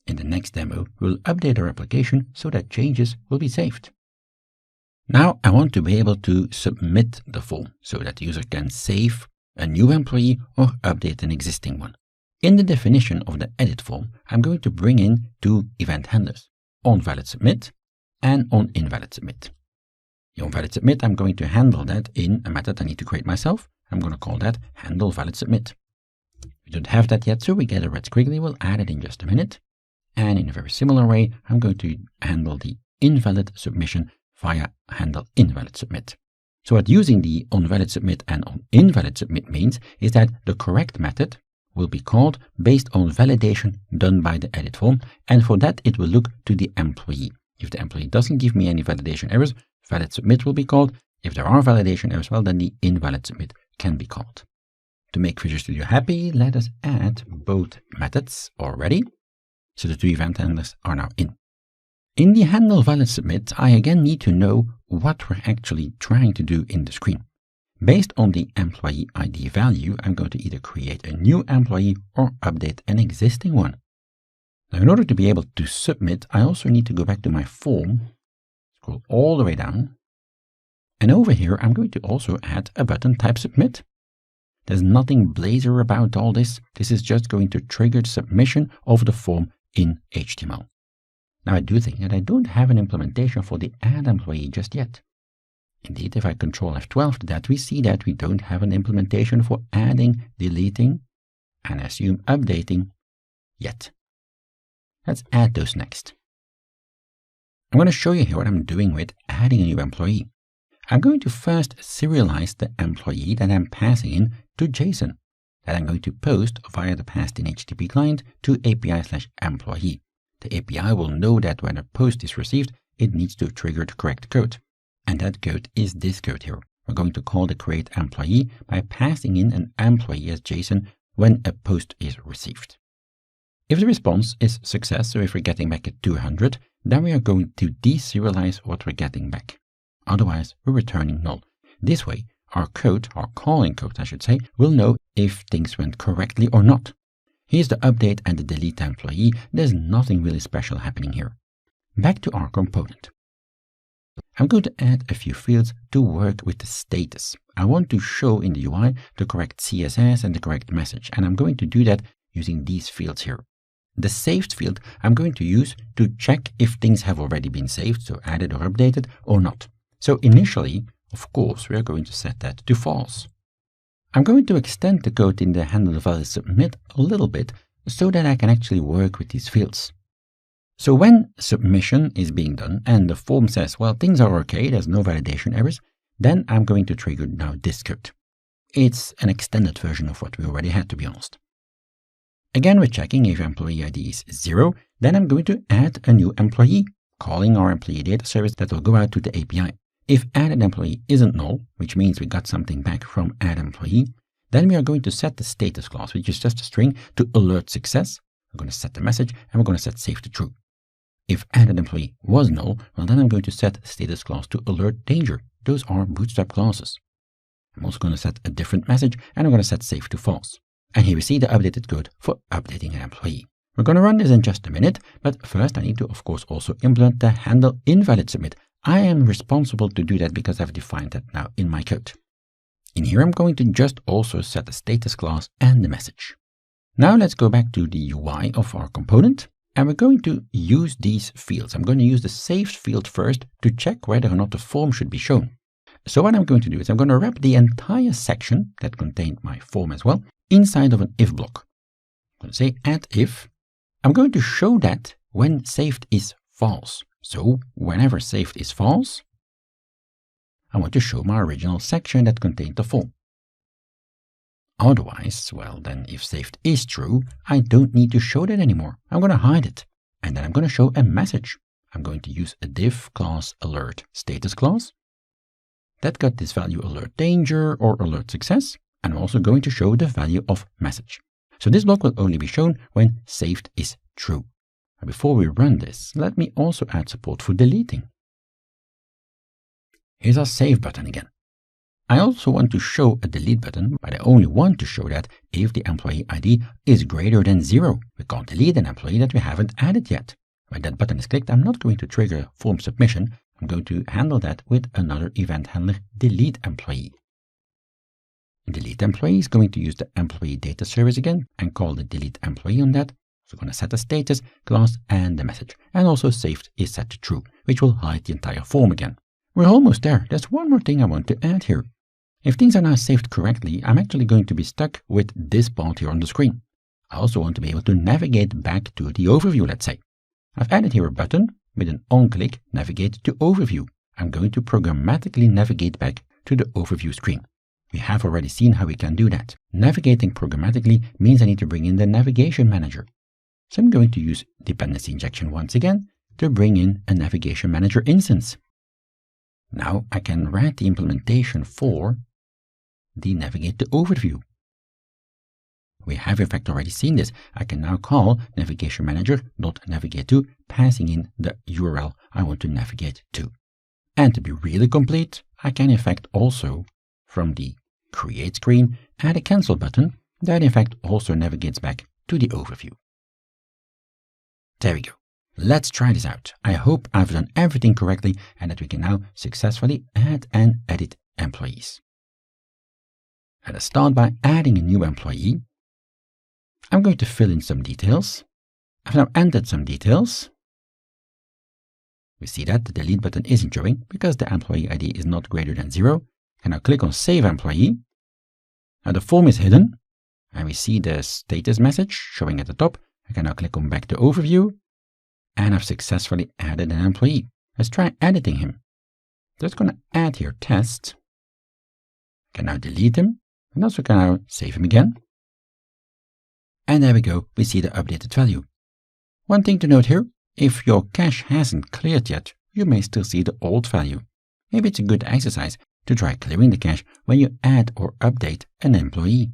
In the next demo, we'll update our application so that changes will be saved. Now I want to be able to submit the form so that the user can save a new employee or update an existing one. In the definition of the edit form, I'm going to bring in two event handlers, onValidSubmit and onInValidSubmit. The onValidSubmit, I'm going to handle that in a method I need to create myself. I'm going to call that handleValidSubmit. We don't have that yet, so we get a red squiggly. We'll add it in just a minute. And in a very similar way, I'm going to handle the invalid submission via handleInValidSubmit. So what using the onValidSubmit and onInValidSubmit means is that the correct method will be called based on validation done by the edit form, and for that it will look to the employee. If the employee doesn't give me any validation errors, ValidSubmit will be called. If there are validation errors, well, then the inValidSubmit can be called. To make Visual Studio happy, let us add both methods already. So the two event handlers are now in. In the handleValidSubmit, I again need to know what we're actually trying to do in the screen. Based on the employee ID value, I'm going to either create a new employee or update an existing one. Now, in order to be able to submit, I also need to go back to my form, scroll all the way down, and over here, I'm going to also add a button type submit. There's nothing Blazor about all this. This is just going to trigger the submission of the form in HTML. Now, I do think that I don't have an implementation for the add employee just yet. Indeed, if I Control F12 to that, we see that we don't have an implementation for adding, deleting, and I assume updating yet. Let's add those next. I'm going to show you here what I'm doing with adding a new employee. I'm going to first serialize the employee that I'm passing in to JSON, that I'm going to post via the passed in HTTP client to API/employee. The API will know that when a post is received, it needs to trigger the correct code. And that code is this code here. We're going to call the create employee by passing in an employee as JSON when a post is received. If the response is success, so if we're getting back at 200, then we are going to deserialize what we're getting back. Otherwise, we're returning null. This way, our code, our calling code, I should say, will know if things went correctly or not. Here's the update and the delete employee. There's nothing really special happening here. Back to our component. I'm going to add a few fields to work with the status. I want to show in the UI the correct CSS and the correct message, and I'm going to do that using these fields here. The saved field I'm going to use to check if things have already been saved, so added or updated, or not. So initially, of course, we are going to set that to false. I'm going to extend the code in the handleValidSubmit a little bit so that I can actually work with these fields. So when submission is being done and the form says, well, things are okay, there's no validation errors, then I'm going to trigger now this code. It's an extended version of what we already had, to be honest. Again, we're checking if employee ID is 0, then I'm going to add a new employee, calling our employee data service that will go out to the API. If added employee isn't null, which means we got something back from add employee, then we are going to set the status clause, which is just a string, to alert success. We're going to set the message and we're going to set save to true. If added employee was null, well, then I'm going to set status clause to alert danger. Those are Bootstrap clauses. I'm also going to set a different message and I'm going to set save to false. And here we see the updated code for updating an employee. We're going to run this in just a minute, but first I need to, of course, also implement the handleInValidSubmit. I am responsible to do that because I've defined that now in my code. In here, I'm going to just also set the status clause and the message. Now let's go back to the UI of our component, and we're going to use these fields. I'm going to use the saved field first to check whether or not the form should be shown. So what I'm going to do is I'm going to wrap the entire section that contained my form as well inside of an if block. I'm going to say add if. I'm going to show that when saved is false. So whenever saved is false, I want to show my original section that contained the form. Otherwise, well, then if saved is true, I don't need to show that anymore. I'm going to hide it. And then I'm going to show a message. I'm going to use a div class alert status clause. That got this value alert danger or alert success. And I'm also going to show the value of message. So this block will only be shown when saved is true. And before we run this, let me also add support for deleting. Here's our save button again. I also want to show a delete button, but I only want to show that if the employee ID is greater than 0. We can't delete an employee that we haven't added yet. When that button is clicked, I'm not going to trigger form submission. I'm going to handle that with another event handler, delete employee. Delete employee is going to use the employee data service again and call the delete employee on that. So I'm going to set the status, class, and the message. And also saved is set to true, which will hide the entire form again. We're almost there. There's one more thing I want to add here. If things are now saved correctly, I'm actually going to be stuck with this part here on the screen. I also want to be able to navigate back to the overview, let's say. I've added here a button with an on-click, navigate to overview. I'm going to programmatically navigate back to the overview screen. We have already seen how we can do that. Navigating programmatically means I need to bring in the navigation manager. So I'm going to use dependency injection once again to bring in a navigation manager instance. Now I can write the implementation for the navigate to overview. We have in fact already seen this. I can now call navigation manager.navigate to, passing in the URL I want to navigate to. And to be really complete, I can in fact also, from the create screen, add a cancel button that in fact also navigates back to the overview. There we go. Let's try this out. I hope I've done everything correctly and that we can now successfully add and edit employees. Let us start by adding a new employee. I'm going to fill in some details. I've now entered some details. We see that the delete button isn't showing because the employee ID is not greater than 0. And now click on Save Employee. Now the form is hidden, and we see the status message showing at the top. I can now click on Back to Overview, and I've successfully added an employee. Let's try editing him. Just going to add here test. I can now delete him, and also can now save him again. And there we go, we see the updated value. One thing to note here, if your cache hasn't cleared yet, you may still see the old value. Maybe it's a good exercise to try clearing the cache when you add or update an employee.